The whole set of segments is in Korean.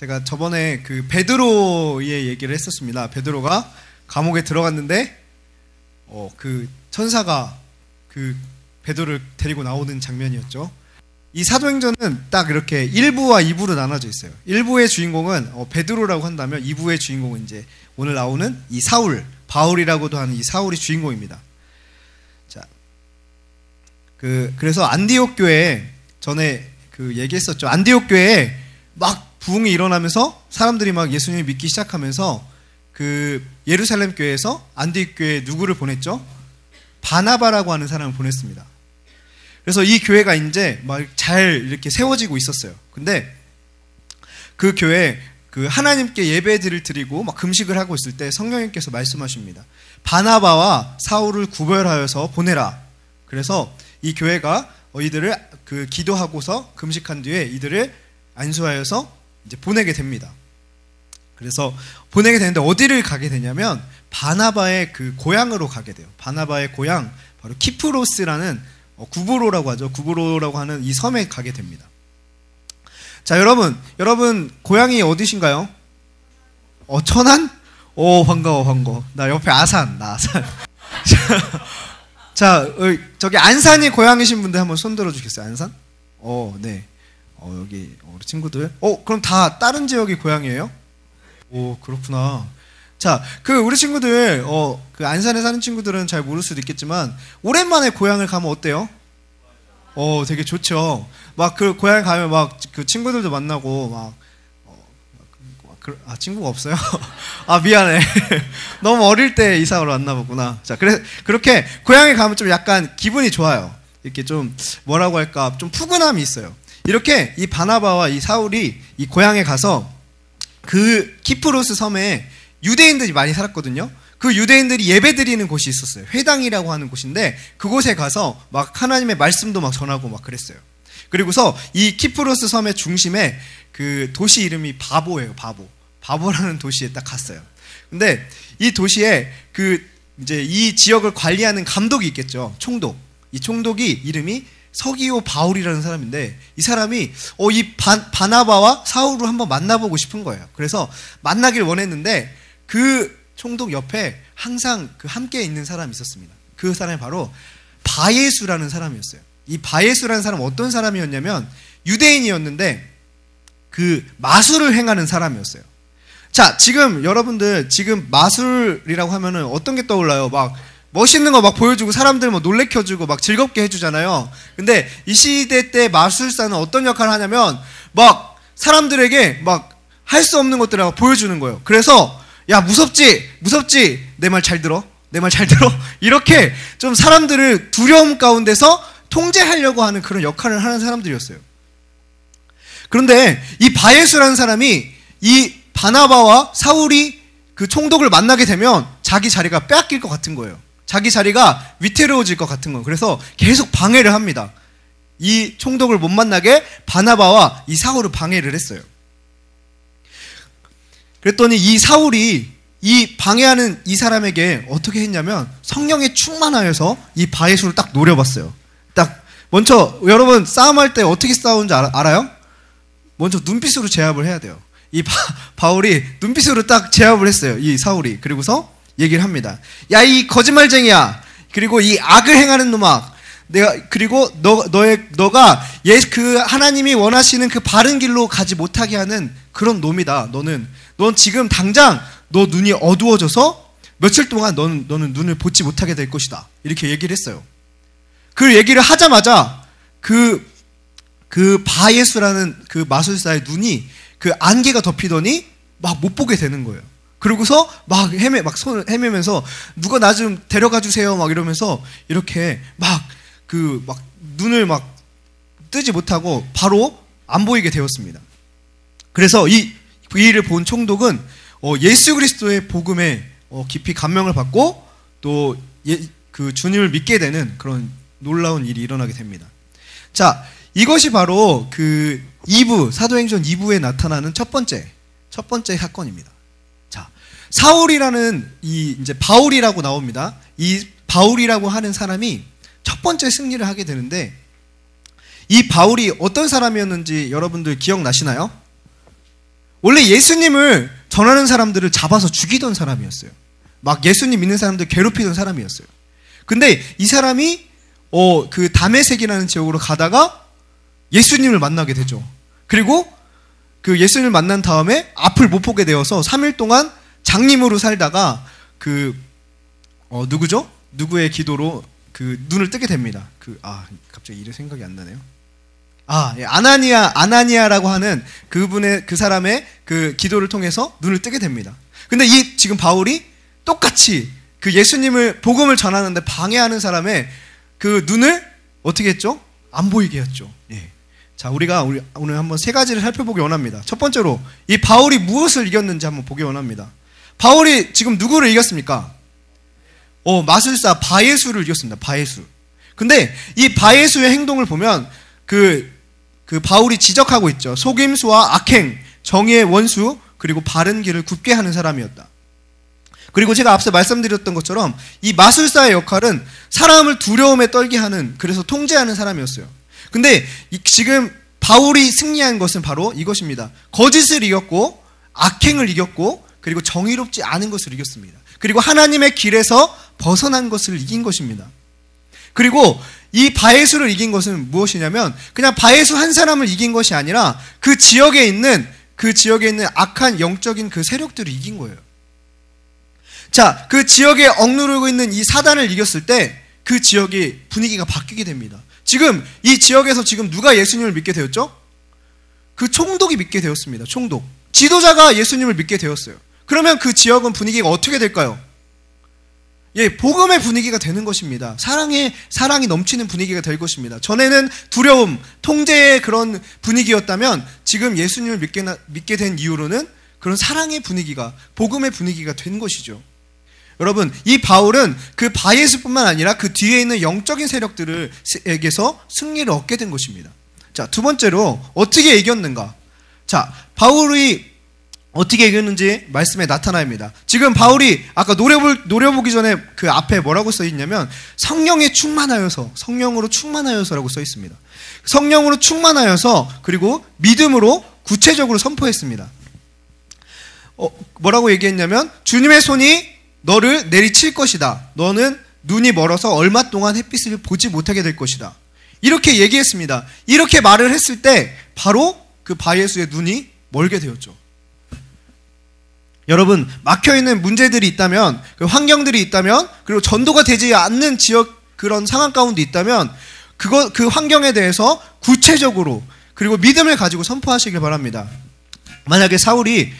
제가 저번에 그 베드로의 얘기를 했었습니다. 베드로가 감옥에 들어갔는데 그 천사가 그 베드로를 데리고 나오는 장면이었죠. 이 사도행전은 딱 이렇게 1부와 2부로 나눠져 있어요. 1부의 주인공은 베드로라고 한다면 2부의 주인공은 이제 오늘 나오는 이 사울, 바울이라고도 하는 이 사울이 주인공입니다. 자, 그래서 안디옥 교회 전에 그 얘기했었죠. 안디옥 교회에 막 부흥이 일어나면서 사람들이 막 예수님을 믿기 시작하면서 그 예루살렘 교회에서 안디옥 교회에 누구를 보냈죠? 바나바라고 하는 사람을 보냈습니다. 그래서 이 교회가 이제 막 잘 이렇게 세워지고 있었어요. 근데 그 교회 그 하나님께 예배들을 드리고 막 금식을 하고 있을 때 성령님께서 말씀하십니다. 바나바와 사울을 구별하여서 보내라. 그래서 이 교회가 이들을 그 기도하고서 금식한 뒤에 이들을 안수하여서 이제 보내게 됩니다. 그래서 보내게 되는데 어디를 가게 되냐면 바나바의 그 고향으로 가게 돼요. 바나바의 고향 바로 키프로스라는 구브로라고 하죠. 구브로라고 하는 이 섬에 가게 됩니다. 자, 여러분 고향이 어디신가요? 천안? 반가워. 나 옆에 아산. 자, 저기 안산이 고향이신 분들 한번 손 들어 주겠어요? 안산? 네. 여기 우리 친구들. 그럼 다 다른 지역이 고향이에요? 그렇구나. 자, 우리 친구들, 그 안산에 사는 친구들은 잘 모를 수도 있겠지만, 오랜만에 고향을 가면 어때요? 되게 좋죠. 막 그 고향 가면 막 그 친구들도 만나고, 친구가 없어요? 미안해. 너무 어릴 때 이사를 왔나 보구나. 자, 그렇게 고향에 가면 좀 약간 기분이 좋아요. 이렇게 좀, 뭐라고 할까, 좀 푸근함이 있어요. 이렇게 이 바나바와 이 사울이 이 고향에 가서 그 키프로스 섬에 유대인들이 많이 살았거든요. 그 유대인들이 예배드리는 곳이 있었어요. 회당이라고 하는 곳인데 그곳에 가서 막 하나님의 말씀도 막 전하고 막 그랬어요. 그리고서 이 키프로스 섬의 중심에 그 도시 이름이 바보예요. 바보라는 도시에 딱 갔어요. 근데 이 도시에 이제 이 지역을 관리하는 감독이 있겠죠. 총독. 이 총독이 이름이 서기오 바울이라는 사람인데 이 사람이 이 바나바와 사울을 한번 만나보고 싶은 거예요. 그래서 만나길 원했는데 그 총독 옆에 항상 함께 있는 사람이 있었습니다. 그 사람이 바로 바예수라는 사람이었어요. 이 바예수라는 사람은 어떤 사람이었냐면 유대인이었는데 그 마술을 행하는 사람이었어요. 자, 지금 여러분들 지금 마술이라고 하면은 어떤 게 떠올라요? 막 멋있는 거 막 보여주고 사람들 뭐 놀래켜주고 막 즐겁게 해주잖아요. 근데 이 시대 때 마술사는 어떤 역할을 하냐면 막 사람들에게 막 할 수 없는 것들을 막 보여주는 거예요. 그래서 야, 무섭지? 내 말 잘 들어? 이렇게 좀 사람들을 두려움 가운데서 통제하려고 하는 그런 역할을 하는 사람들이었어요. 그런데 이 바예수라는 사람이 이 바나바와 사울이 그 총독을 만나게 되면 자기 자리가 빼앗길 것 같은 거예요. 자기 자리가 위태로워질 것 같은 거예요. 그래서 계속 방해를 합니다. 이 총독을 못 만나게 바나바와 이 사울을 방해를 했어요. 그랬더니 이 사울이 이 방해하는 이 사람에게 어떻게 했냐면 성령에 충만하여서 이 바예수를 딱 노려봤어요. 딱 먼저 여러분 싸움할 때 어떻게 싸우는지 알아요? 먼저 눈빛으로 제압을 해야 돼요. 이 바울이 눈빛으로 딱 제압을 했어요. 이 사울이. 그리고서 얘기를 합니다. 야, 이 거짓말쟁이야. 그리고 이 악을 행하는 놈아. 그리고 너가 그 하나님이 원하시는 그 바른 길로 가지 못하게 하는 그런 놈이다. 넌 지금 당장 너 눈이 어두워져서 며칠 동안 너는 눈을 보지 못하게 될 것이다. 이렇게 얘기를 했어요. 그 얘기를 하자마자 그 바예수라는 그 마술사의 눈이 그 안개가 덮이더니 막 못 보게 되는 거예요. 그러고서 막 손을 헤매면서 누가 나 좀 데려가 주세요. 막 이러면서 이렇게 막 눈을 막 뜨지 못하고 바로 안 보이게 되었습니다. 그래서 이 일을 본 총독은 예수 그리스도의 복음에 깊이 감명을 받고 또 그 주님을 믿게 되는 그런 놀라운 일이 일어나게 됩니다. 자, 이것이 바로 그 2부, 사도행전 2부에 나타나는 첫 번째 사건입니다. 자, 사울이라는 이제 바울이라고 나옵니다. 이 바울이라고 하는 사람이 첫 번째 승리를 하게 되는데 이 바울이 어떤 사람이었는지 여러분들 기억나시나요? 원래 예수님을 전하는 사람들을 잡아서 죽이던 사람이었어요. 막 예수님 믿는 사람들 괴롭히던 사람이었어요. 근데 이 사람이 그 다메섹이라는 지역으로 가다가 예수님을 만나게 되죠. 그리고 그 예수님을 만난 다음에 앞을 못 보게 되어서 3일 동안 장님으로 살다가 누구죠? 누구의 기도로 그 눈을 뜨게 됩니다. 갑자기 이름 생각이 안 나네요. 예, 아나니아라고 하는 그 사람의 그 기도를 통해서 눈을 뜨게 됩니다. 근데 지금 바울이 똑같이 그 예수님을 복음을 전하는데 방해하는 사람의 그 눈을 어떻게 했죠? 안 보이게 했죠. 예. 자, 우리가 오늘 한번 세 가지를 살펴보기 원합니다. 첫 번째로 이 바울이 무엇을 이겼는지 한번 보기 원합니다. 바울이 지금 누구를 이겼습니까? 마술사 바예수를 이겼습니다. 바예수. 근데 이 바예수의 행동을 보면 그 바울이 지적하고 있죠. 속임수와 악행, 정의의 원수, 그리고 바른 길을 굽게 하는 사람이었다. 그리고 제가 앞서 말씀드렸던 것처럼 이 마술사의 역할은 사람을 두려움에 떨게 하는, 그래서 통제하는 사람이었어요. 근데 지금 바울이 승리한 것은 바로 이것입니다. 거짓을 이겼고, 악행을 이겼고, 그리고 정의롭지 않은 것을 이겼습니다. 그리고 하나님의 길에서 벗어난 것을 이긴 것입니다. 그리고 이 바예수를 이긴 것은 무엇이냐면 그냥 바예수 한 사람을 이긴 것이 아니라 그 지역에 있는 악한 영적인 그 세력들을 이긴 거예요. 자, 그 지역에 억누르고 있는 이 사단을 이겼을 때 그 지역이 분위기가 바뀌게 됩니다. 지금 이 지역에서 지금 누가 예수님을 믿게 되었죠? 그 총독이 믿게 되었습니다. 총독. 지도자가 예수님을 믿게 되었어요. 그러면 그 지역은 분위기가 어떻게 될까요? 예, 복음의 분위기가 되는 것입니다. 사랑이 넘치는 분위기가 될 것입니다. 전에는 두려움, 통제의 그런 분위기였다면 지금 예수님을 믿게 된 이후로는 그런 사랑의 분위기가, 복음의 분위기가 된 것이죠. 여러분, 이 바울은 그 바예수뿐만 아니라 그 뒤에 있는 영적인 세력들에게서 승리를 얻게 된 것입니다. 자, 두 번째로 어떻게 이겼는가? 자, 바울이 어떻게 이겼는지 말씀에 나타납니다. 지금 바울이 아까 노려보기 전에 그 앞에 뭐라고 써 있냐면 성령으로 충만하여서라고 써 있습니다. 성령으로 충만하여서 그리고 믿음으로 구체적으로 선포했습니다. 뭐라고 얘기했냐면 주님의 손이 너를 내리칠 것이다. 너는 눈이 멀어서 얼마 동안 햇빛을 보지 못하게 될 것이다. 이렇게 얘기했습니다. 이렇게 말을 했을 때 바로 그 바예수의 눈이 멀게 되었죠. 여러분, 막혀있는 문제들이 있다면, 그 환경들이 있다면, 그리고 전도가 되지 않는 지역 그런 상황 가운데 있다면 그 환경에 대해서 구체적으로 그리고 믿음을 가지고 선포하시길 바랍니다. 만약에 사울이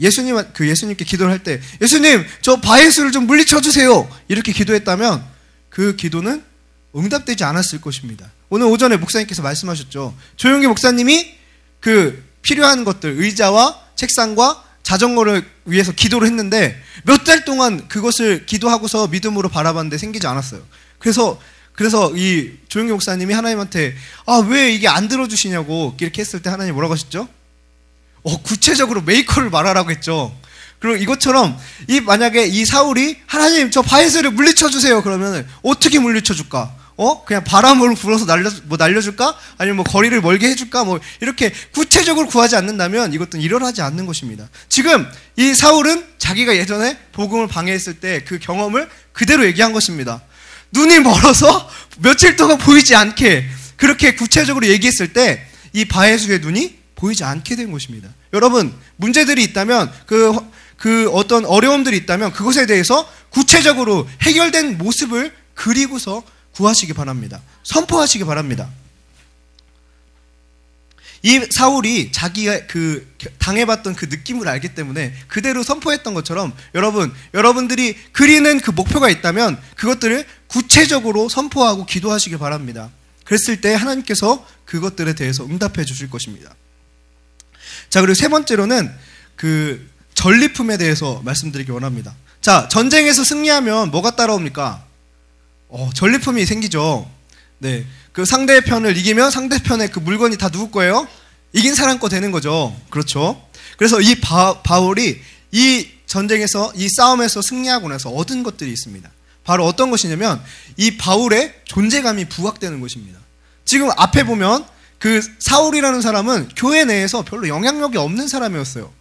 예수님께 기도를 할 때 예수님, 저 바예수를 좀 물리쳐 주세요, 이렇게 기도했다면 그 기도는 응답되지 않았을 것입니다. 오늘 오전에 목사님께서 말씀하셨죠. 조용기 목사님이 그 필요한 것들, 의자와 책상과 자전거를 위해서 기도를 했는데 몇 달 동안 그것을 기도하고서 믿음으로 바라봤는데 생기지 않았어요. 그래서 이 조용기 목사님이 하나님한테 왜 이게 안 들어주시냐고 이렇게 했을 때 하나님 뭐라고 하셨죠? 구체적으로 메이커를 말하라고 했죠. 그리고 이것처럼 만약에 이 사울이 하나님, 저 바예수를 물리쳐 주세요, 그러면 어떻게 물리쳐 줄까? 그냥 바람으로 불어서 날려줄까? 아니면 거리를 멀게 해줄까? 이렇게 구체적으로 구하지 않는다면 이것도 일어나지 않는 것입니다. 지금 이 사울은 자기가 예전에 복음을 방해했을 때 그 경험을 그대로 얘기한 것입니다. 눈이 멀어서 며칠 동안 보이지 않게 그렇게 구체적으로 얘기했을 때 이 바예수의 눈이 보이지 않게 된 것입니다. 여러분, 문제들이 있다면 그 어떤 어려움들이 있다면 그것에 대해서 구체적으로 해결된 모습을 그리고서 구하시기 바랍니다. 선포하시기 바랍니다. 이 사울이 자기가 당해봤던 그 느낌을 알기 때문에 그대로 선포했던 것처럼 여러분들이 그리는 그 목표가 있다면 그것들을 구체적으로 선포하고 기도하시기 바랍니다. 그랬을 때 하나님께서 그것들에 대해서 응답해 주실 것입니다. 자, 그리고 세 번째로는 그 전리품에 대해서 말씀드리기 원합니다. 자, 전쟁에서 승리하면 뭐가 따라옵니까? 전리품이 생기죠. 네, 그 상대편을 이기면 상대편의 그 물건이 다 누구 거예요? 이긴 사람 거 되는 거죠. 그렇죠. 그래서 이 바울이 이 전쟁에서, 이 싸움에서 승리하고 나서 얻은 것들이 있습니다. 바로 어떤 것이냐면 이 바울의 존재감이 부각되는 것입니다. 지금 앞에 보면 그 사울이라는 사람은 교회 내에서 별로 영향력이 없는 사람이었어요.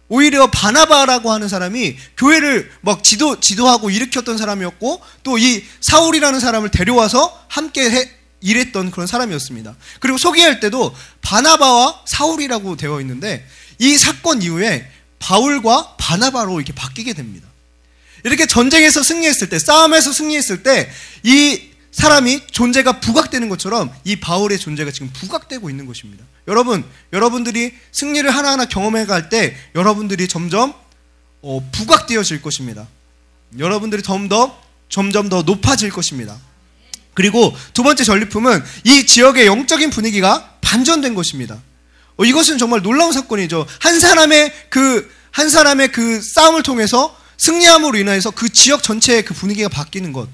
오히려 바나바라고 하는 사람이 교회를 막 지도하고 일으켰던 사람이었고, 또 이 사울이라는 사람을 데려와서 함께 일했던 그런 사람이었습니다. 그리고 소개할 때도 바나바와 사울이라고 되어 있는데, 이 사건 이후에 바울과 바나바로 이렇게 바뀌게 됩니다. 이렇게 전쟁에서 승리했을 때, 싸움에서 승리했을 때 이 사람이 존재가 부각되는 것처럼 이 바울의 존재가 지금 부각되고 있는 것입니다. 여러분들이 승리를 하나하나 경험해 갈 때 여러분들이 점점 부각되어질 것입니다. 여러분들이 점점 더 높아질 것입니다. 그리고 두 번째 전리품은 이 지역의 영적인 분위기가 반전된 것입니다. 이것은 정말 놀라운 사건이죠. 한 사람의 그 싸움을 통해서 승리함으로 인해서 그 지역 전체의 그 분위기가 바뀌는 것.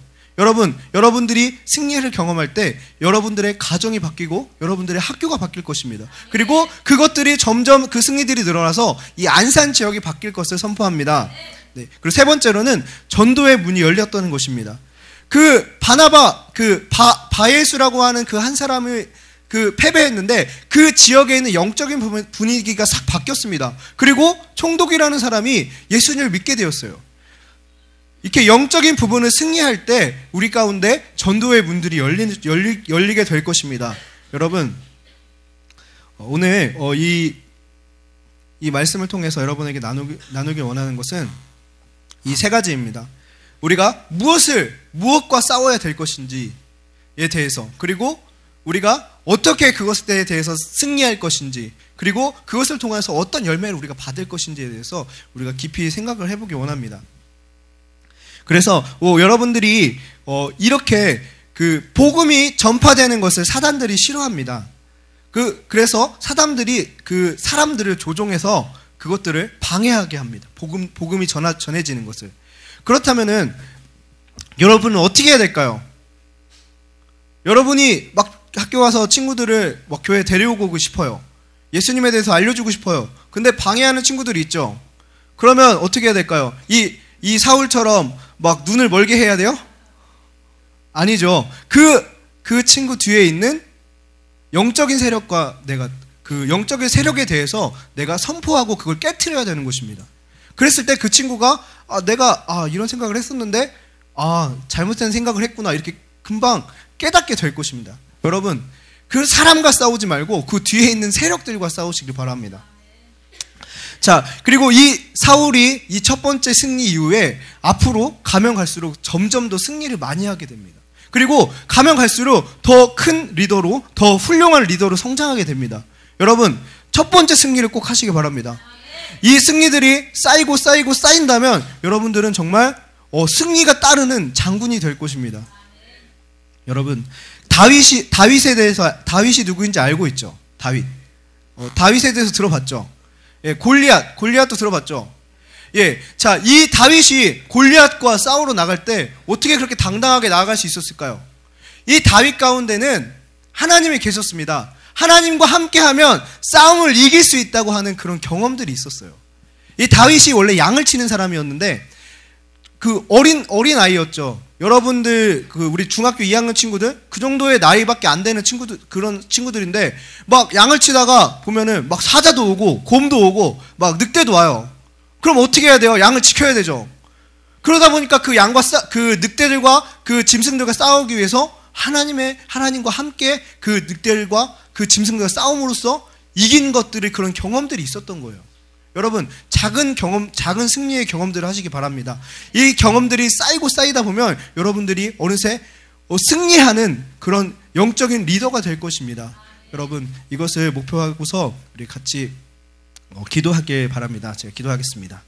여러분들이 승리를 경험할 때 여러분들의 가정이 바뀌고 여러분들의 학교가 바뀔 것입니다. 그리고 그것들이 점점 그 승리들이 늘어나서 이 안산 지역이 바뀔 것을 선포합니다. 네. 그리고 세 번째로는 전도의 문이 열렸다는 것입니다. 그 바나바, 바예수라고 하는 그 한 사람을 패배했는데 그 지역에 있는 영적인 분위기가 싹 바뀌었습니다. 그리고 총독이라는 사람이 예수님을 믿게 되었어요. 이렇게 영적인 부분을 승리할 때 우리 가운데 전도의 문들이 열리게 될 것입니다. 여러분, 오늘 이 말씀을 통해서 여러분에게 나누길 원하는 것은 이 세 가지입니다. 우리가 무엇과 싸워야 될 것인지에 대해서, 그리고 우리가 어떻게 그것에 대해서 승리할 것인지, 그리고 그것을 통해서 어떤 열매를 우리가 받을 것인지에 대해서 우리가 깊이 생각을 해보기 원합니다. 그래서 여러분들이 이렇게 그 복음이 전파되는 것을 사단들이 싫어합니다. 그래서 사단들이 그 사람들을 조종해서 그것들을 방해하게 합니다. 복음이 전해지는 것을. 그렇다면은 여러분은 어떻게 해야 될까요? 여러분이 막 학교 가서 친구들을 막 교회에 데려오고 싶어요. 예수님에 대해서 알려주고 싶어요. 근데 방해하는 친구들이 있죠. 그러면 어떻게 해야 될까요? 이 사울처럼 막 눈을 멀게 해야 돼요? 아니죠. 그 친구 뒤에 있는 영적인 세력과 그 영적인 세력에 대해서 내가 선포하고 그걸 깨트려야 되는 것입니다. 그랬을 때 그 친구가 내가 이런 생각을 했었는데 잘못된 생각을 했구나, 이렇게 금방 깨닫게 될 것입니다. 여러분, 그 사람과 싸우지 말고 그 뒤에 있는 세력들과 싸우시길 바랍니다. 자, 그리고 이 사울이 이 첫 번째 승리 이후에 앞으로 가면 갈수록 점점 더 승리를 많이 하게 됩니다. 그리고 가면 갈수록 더 큰 리더로, 더 훌륭한 리더로 성장하게 됩니다. 여러분, 첫 번째 승리를 꼭 하시기 바랍니다. 이 승리들이 쌓인다면 여러분들은 정말 승리가 따르는 장군이 될 것입니다. 여러분, 다윗이 누구인지 알고 있죠? 다윗에 대해서 들어봤죠? 예, 골리앗도 들어봤죠? 예, 자, 이 다윗이 골리앗과 싸우러 나갈 때 어떻게 그렇게 당당하게 나아갈 수 있었을까요? 이 다윗 가운데는 하나님이 계셨습니다. 하나님과 함께하면 싸움을 이길 수 있다고 하는 그런 경험들이 있었어요. 이 다윗이 원래 양을 치는 사람이었는데 그 어린 아이였죠. 여러분들 우리 중학교 2학년 친구들 그 정도의 나이밖에 안 되는 그런 친구들인데 막 양을 치다가 보면은 막 사자도 오고 곰도 오고 막 늑대도 와요. 그럼 어떻게 해야 돼요? 양을 지켜야 되죠. 그러다 보니까 그 늑대들과 그 짐승들과 싸우기 위해서 하나님과 함께 그 늑대들과 그 짐승들과 싸움으로써 이긴 것들이, 그런 경험들이 있었던 거예요. 여러분, 작은 승리의 경험들을 하시기 바랍니다. 이 경험들이 쌓이다 보면 여러분들이 어느새 승리하는 그런 영적인 리더가 될 것입니다. 여러분, 이것을 목표하고서 우리 같이 기도하길 바랍니다. 제가 기도하겠습니다.